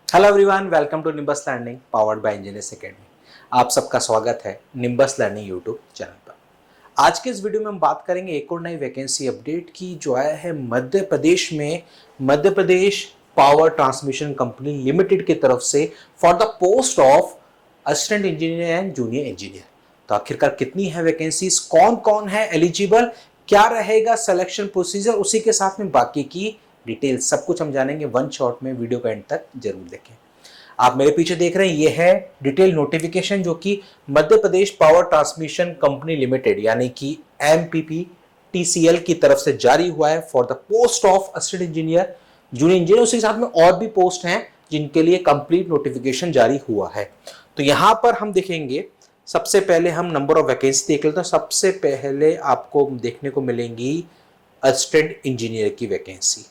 Hello everyone, welcome to Nimbus learning powered by engineers academy. आप सबका स्वागत है निम्बस लर्निंग यूट्यूब चैनल पर। आज के इस वीडियो में हम बात करेंगे एक और नई वैकेंसी अपडेट की जो आया है मध्य प्रदेश में, Madhya Pradesh power transmission company limited की तरफ से for the post of assistant engineer and junior engineer. तो आखिरकार कितनी है वैकेंसीज, कौन कौन है एलिजिबल, क्या रहेगा सिलेक्शन प्रोसीजर, उसी के साथ में बाकी की डिटेल सब कुछ हम जानेंगे वन शॉट में। वीडियो का एंड तक जरूर देखें। आप मेरे पीछे देख रहे हैं, ये है डिटेल नोटिफिकेशन जो कि Madhya Pradesh power transmission company limited यानी कि MPPTCL की तरफ से जारी हुआ है for the post of assistant engineer junior engineer. उसके साथ में और भी पोस्ट हैं जिनके लिए कंप्लीट नोटिफिकेशन जारी हुआ है। तो यहां पर हम देखेंगे, सबसे पहले हम नंबर ऑफ वैकेंसी देख लेते हैं। सबसे पहले आपको देखने को मिलेंगी असिस्टेंट इंजीनियर की वैकेंसी।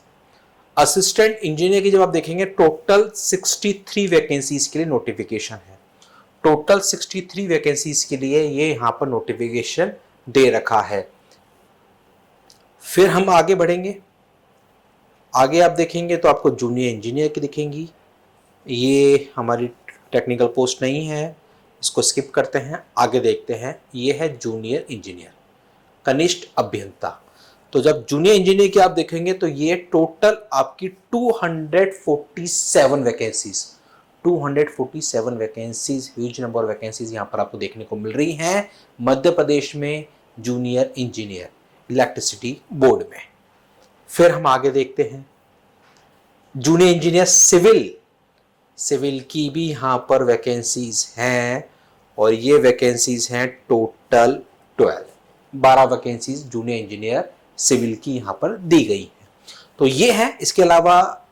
असिस्टेंट इंजीनियर की जब आप देखेंगे टोटल 63 वैकेंसीज के लिए नोटिफिकेशन है। टोटल 63 वैकेंसीज के लिए ये यहां पर नोटिफिकेशन दे रखा है। फिर हम आगे बढ़ेंगे, आगे आप देखेंगे तो आपको जूनियर इंजीनियर की दिखेंगी। ये हमारी टेक्निकल पोस्ट नहीं है, इसको स्किप करते हैं, आगे देखते हैं। ये है जूनियर इंजीनियर, कनिष्ठ अभियंता। तो जब जूनियर इंजीनियर की आप देखेंगे तो ये टोटल आपकी 247 vacancies, 247 vacancies, huge number of vacancies यहां पर आपको देखने को मिल रही हैं मध्य प्रदेश में जूनियर इंजीनियर इलेक्ट्रिसिटी बोर्ड में। फिर हम आगे देखते हैं जूनियर इंजीनियर सिविल, सिविल की भी यहां पर वैकेंसीज हैं और ये वैकेंसीज हैं total 12 vacancies junior engineer civil की यहां पर दी गई है। तो ये है। इसके अलावा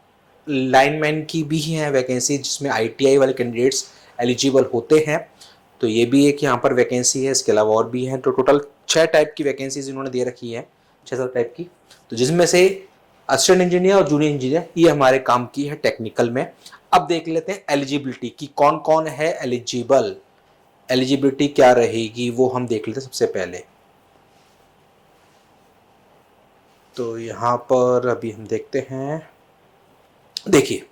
लाइनमैन की भी है वैकेंसी जिसमें ITI वाले कैंडिडेट्स एलिजिबल होते हैं। तो ये भी एक यहाँ पर वैकेंसी है। इसके अलावा और भी हैं। तो टोटल 6 टाइप की वैकेंसीज इन्होंने दे रखी है, 6-7 टाइप की। तो जिसमें से असिस्टेंट इंजीनियर और जूनियर इंजीनियर ये हमारे काम की है टेक्निकल में। अब देख लेते हैं एलिजिबिलिटी की, कौन कौन है एलिजिबल, एलिजिबिलिटी क्या रहेगी वो हम देख लेते हैं सबसे पहले। तो यहाँ पर अभी हम देखते हैं, देखिए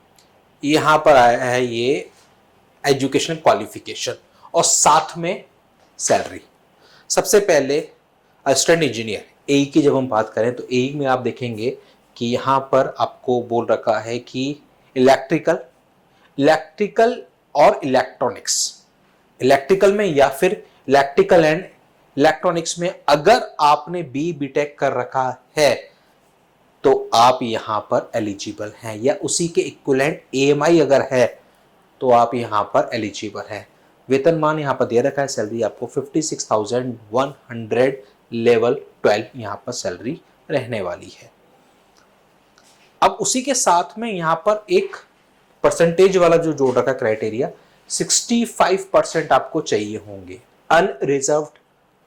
यहाँ पर आया है ये एजुकेशनल क्वालिफिकेशन और साथ में सैलरी। सबसे पहले असिस्टेंट इंजीनियर AE की जब हम बात करें तो AE में आप देखेंगे कि यहाँ पर आपको बोल रखा है कि इलेक्ट्रिकल, इलेक्ट्रिकल और इलेक्ट्रॉनिक्स, इलेक्ट्रिकल में या फिर इलेक्ट्रिकल एंड इलेक्ट्रॉनिक्स में अगर आपने BTech कर रखा है तो आप यहां पर एलिजिबल हैं, या उसी के इक्विवेलेंट AMI अगर है तो आप यहां पर एलिजिबल हैं। वेतनमान यहां पर दे रखा है, सैलरी आपको 56,100 लेवल 12 यहां पर सैलरी रहने वाली है। अब उसी के साथ में यहां पर एक परसेंटेज वाला जो जोड़ रखा क्राइटेरिया, 65% आपको चाहिए होंगे। अनरिजर्व्ड,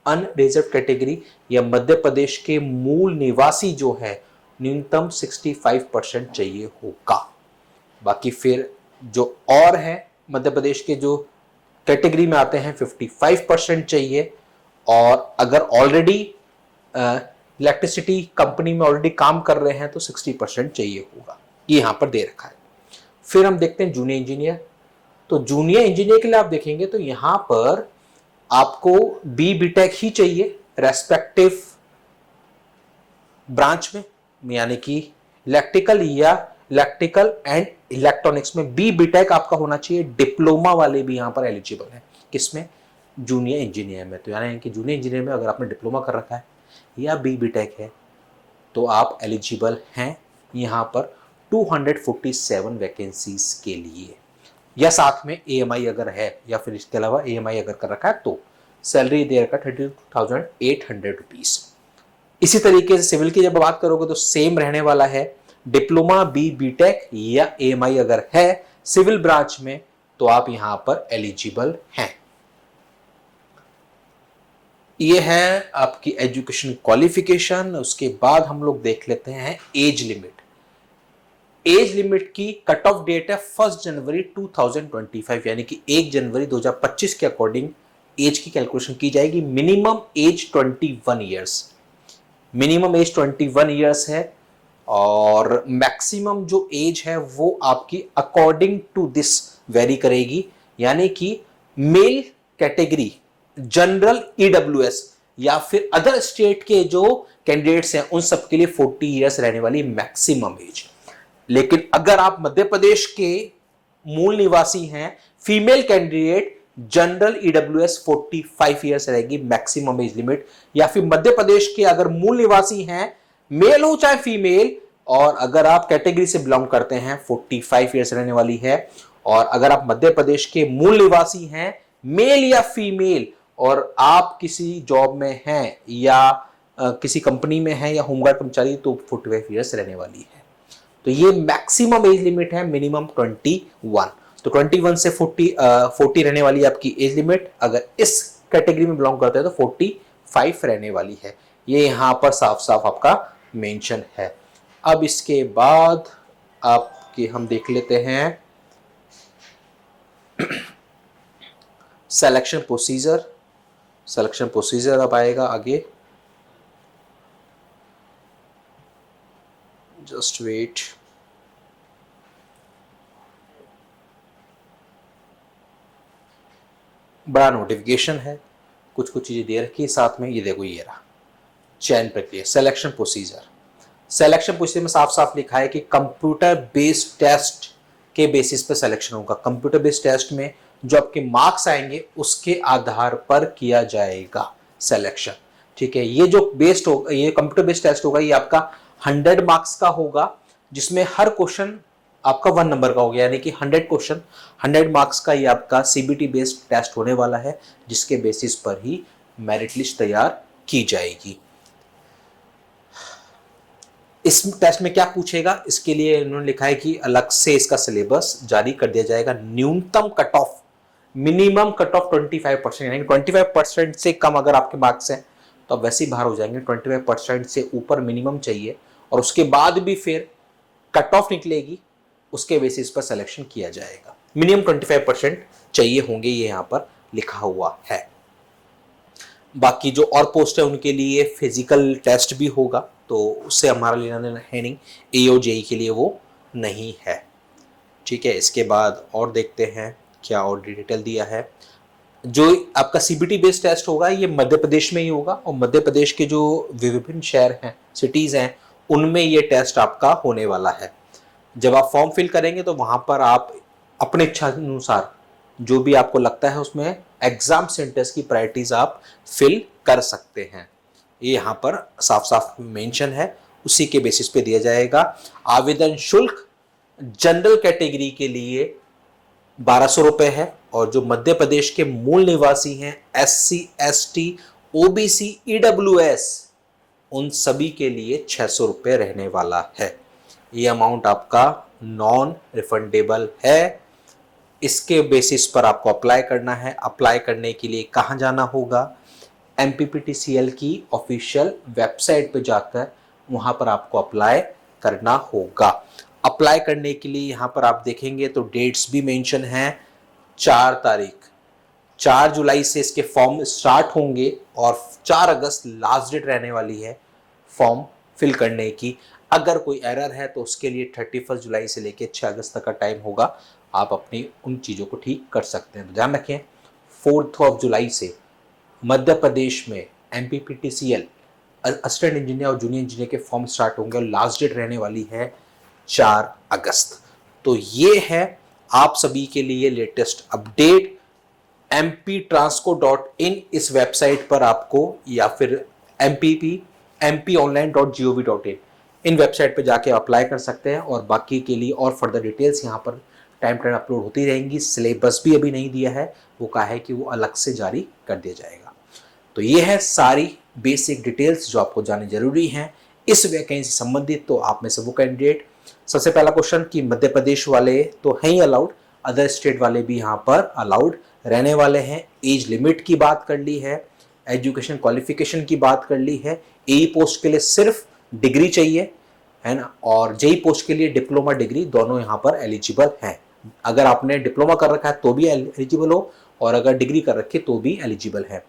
अनरिजर्व कैटेगरी या मध्य प्रदेश के मूल निवासी जो है न्यूनतम 65% चाहिए होगा। बाकी फिर जो और है मध्य प्रदेश के जो कैटेगरी में आते हैं 55% चाहिए, और अगर ऑलरेडी इलेक्ट्रिसिटी कंपनी में ऑलरेडी काम कर रहे हैं तो 60% चाहिए होगा, ये यहां पर दे रखा है। फिर हम देखते हैं जूनियर इंजीनियर। तो जूनियर इंजीनियर के लिए आप देखेंगे तो यहां पर आपको BTech ही चाहिए रेस्पेक्टिव ब्रांच में, यानी कि इलेक्ट्रिकल या इलेक्ट्रिकल एंड इलेक्ट्रॉनिक्स में BTech आपका होना चाहिए। डिप्लोमा वाले भी यहां पर एलिजिबल हैं, किसमें, जूनियर इंजीनियर में। तो यानी कि जूनियर इंजीनियर में अगर आपने डिप्लोमा कर रखा है या BTech है तो आप एलिजिबल हैं यहां पर 247 वैकेंसीज के लिए, या साथ में AMI अगर है, या फिर इसके अलावा AMI अगर कर रखा है तो सैलरी दे रखा 32,800 रुपीज। इसी तरीके से सिविल की जब बात करोगे तो सेम रहने वाला है, डिप्लोमा BTech या AMI अगर है सिविल ब्रांच में तो आप यहां पर एलिजिबल हैं। ये है आपकी एजुकेशन क्वालिफिकेशन। उसके बाद हम लोग देख लेते हैं एज लिमिट। एज लिमिट की कट ऑफ डेट है 1 जनवरी 2025, यानी कि 1 जनवरी 2025 के अकॉर्डिंग एज की कैलकुलेशन की जाएगी। Minimum age 21 years, minimum age 21 years है। और मैक्सिमम जो एज है वो आपकी अकॉर्डिंग टू दिस वेरी करेगी, यानी कि मेल कैटेगरी जनरल ईडब्ल्यूएस या फिर अदर स्टेट के जो कैंडिडेट्स हैं उन सबके लिए 40 इयर्स रहने वाली मैक्सिमम एज। लेकिन अगर आप मध्य प्रदेश के मूल निवासी हैं, female candidate general EWS 45 years रहेगी मैक्सिमम एज लिमिट। या फिर मध्य प्रदेश के अगर मूल निवासी हैं, मेल हो चाहे फीमेल, और अगर आप कैटेगरी से बिलोंग करते हैं 45 इयर्स रहने वाली है। और अगर आप मध्य प्रदेश के मूल निवासी हैं, मेल या फीमेल, और आप किसी जॉब में हैं या किसी कंपनी में हैं या होमगार्ड कर्मचारी, तो 45 इयर्स रहने वाली है। तो ये मैक्सिमम एज लिमिट है, मिनिमम 21। तो 21 से 40 रहने वाली आपकी एज लिमिट। अगर इस कैटेगरी में बिलोंग करते हैं तो 45 रहने वाली है। ये यहां पर साफ साफ आपका मेंशन है। अब इसके बाद आपके हम देख लेते हैं सिलेक्शन प्रोसीजर। सिलेक्शन प्रोसीजर अब आएगा आगे, जस्ट वेट। बड़ा नोटिफिकेशन है, कुछ कुछ चीजें दे रखी है साथ में। ये देखो, ये रहा चयन प्रक्रिया, सिलेक्शन प्रोसीजर। सिलेक्शन प्रोसीजर में साफ साफ लिखा है कि कंप्यूटर बेस्ड टेस्ट के बेसिस पर सिलेक्शन होगा। कंप्यूटर बेस्ड टेस्ट में जो आपके मार्क्स आएंगे उसके आधार पर किया जाएगा सिलेक्शन। ठीक है, ये जो बेस्ड होगा, ये कंप्यूटर बेस्ड टेस्ट होगा, ये आपका 100 मार्क्स का होगा, जिसमें हर क्वेश्चन आपका 1 नंबर का हो गया, यानी कि 100 क्वेश्चन 100 मार्क्स का ये आपका सीबीटी बेस्ड टेस्ट होने वाला है, जिसके बेसिस पर ही मेरिट लिस्ट तैयार की जाएगी। इस टेस्ट में क्या पूछेगा, इसके लिए इन्होंने लिखा है कि अलग से इसका सिलेबस जारी कर दिया जाएगा। न्यूनतम cut off, minimum cut off 25%, यानी 25% से कम अगर आपके मार्क्स हैं तो आप वैसे ही बाहर हो जाएंगे। 25% से ऊपर मिनिमम चाहिए, और उसके बाद भी फिर कट ऑफ निकलेगी, उसके बेसिस पर सिलेक्शन किया जाएगा। मिनिमम 25% चाहिए होंगे, ये यहां पर लिखा हुआ है। बाकी जो और पोस्ट है उनके लिए फिजिकल टेस्ट भी होगा, तो उससे हमारा लेना देना है नहीं। ए और जेई के लिए वो नहीं है। ठीक है, इसके बाद और देखते हैं क्या और डिटेल दिया है। जो आपका सीबीटी बेस्ड टेस्ट होगा ये मध्य प्रदेश में ही होगा, और मध्य प्रदेश के जो विभिन्न शहर हैं, सिटीज हैं, उनमें ये टेस्ट आपका होने वाला है। जब आप फॉर्म फिल करेंगे तो वहां पर आप अपने इच्छा अनुसार जो भी आपको लगता है उसमें एग्जाम सेंटर्स की प्रायोरिटीज आप फिल कर सकते हैं। ये यहाँ पर साफ साफ मेंशन है, उसी के बेसिस पे दिया जाएगा। आवेदन शुल्क जनरल कैटेगरी के लिए 1200 रुपए है, और जो मध्य प्रदेश के मूल निवासी हैं, SC ST OBC EWS, उन सभी के लिए 600 रुपए रहने वाला है। ये अमाउंट आपका नॉन रिफंडेबल है। इसके बेसिस पर आपको अप्लाई करना है। अप्लाई करने के लिए कहाँ जाना होगा, MPPTCL की ऑफिशियल वेबसाइट पे जाकर वहां पर आपको अप्लाई करना होगा। अप्लाई करने के लिए यहाँ पर आप देखेंगे तो डेट्स भी मेंशन हैं। 4 तारीख 4 जुलाई से इसके फॉर्म स्टार्ट होंगे, और 4 अगस्त लास्ट डेट रहने वाली है फॉर्म फिल करने की। अगर कोई एरर है तो उसके लिए 31 जुलाई से लेकर 6 अगस्त तक का टाइम होगा, आप अपनी उन चीज़ों को ठीक कर सकते हैं। तो ध्यान रखें, 4 जुलाई से मध्य प्रदेश में MPPTCL असिस्टेंट इंजीनियर और जूनियर इंजीनियर के फॉर्म स्टार्ट होंगे, और लास्ट डेट रहने वाली है 4 अगस्त। तो ये है आप सभी के लिए लेटेस्ट अपडेट। mptransco.in इस वेबसाइट पर आपको, या फिर mponline.gov.in इन वेबसाइट पे जाके अप्लाई कर सकते हैं। और बाकी के लिए और फर्दर डिटेल्स यहाँ पर टाइम टाइम अपलोड होती रहेंगी। सिलेबस भी अभी नहीं दिया है, वो कहा है कि वो अलग से जारी कर दिया जाएगा। तो ये है सारी बेसिक डिटेल्स जो आपको जाननी जरूरी हैं इस वैकेंसी से संबंधित। तो आप में से वो कैंडिडेट, सबसे पहला क्वेश्चन कि मध्य प्रदेश वाले तो हैं ही अलाउड, अदर स्टेट वाले भी यहाँ पर अलाउड रहने वाले हैं। एज लिमिट की बात कर ली है, एजुकेशन क्वालिफिकेशन की बात कर ली है। ए पोस्ट के लिए सिर्फ डिग्री चाहिए, है ना, और जेई पोस्ट के लिए डिप्लोमा डिग्री दोनों यहाँ पर एलिजिबल हैं। अगर आपने डिप्लोमा कर रखा है तो भी एलिजिबल हो, और अगर डिग्री कर रखी तो भी एलिजिबल है।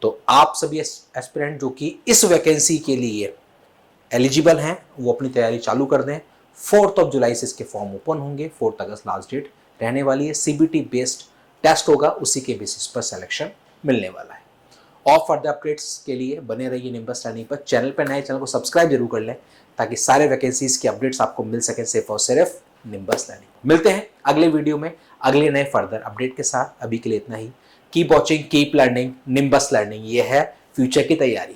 तो आप सभी एस्पिरेंट जो कि इस वैकेंसी के लिए एलिजिबल हैं वो अपनी तैयारी चालू कर दें। 4 जुलाई से इसके फॉर्म ओपन होंगे। 4 अगस्त लास्ट डेट रहने वाली है। CBT बेस्ड टेस्ट होगा, उसी के बेसिस पर सिलेक्शन मिलने वाला है। और फर्दर अपडेट्स के लिए बने रहिए निम्बस लर्निंग पर। चैनल पर नए, चैनल को सब्सक्राइब जरूर कर लें ताकि सारे वैकेंसीज की अपडेट्स आपको मिल सकें सिर्फ और सिर्फ निम्बस लर्निंग। मिलते हैं अगले वीडियो में अगले नए फर्दर अपडेट के साथ। अभी के लिए इतना ही। Keep watching, keep learning, Nimbus learning. ये है फ्यूचर की तैयारी।